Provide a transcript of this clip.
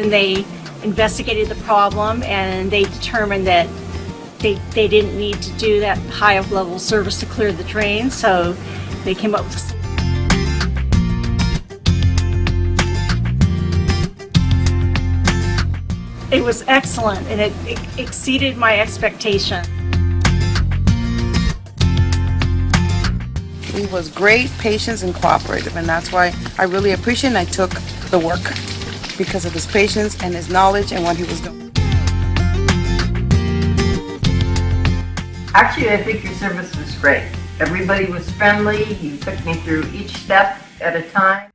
then they investigated the problem and they determined that they didn't need to do that high of level service to clear the drain, so they came up with It was excellent, and it exceeded my expectation. He was great, patient, and cooperative, and that's why I really appreciate and I took the work because of his patience and his knowledge and what he was doing. Actually, I think your service was great. Everybody was friendly. You took me through each step at a time.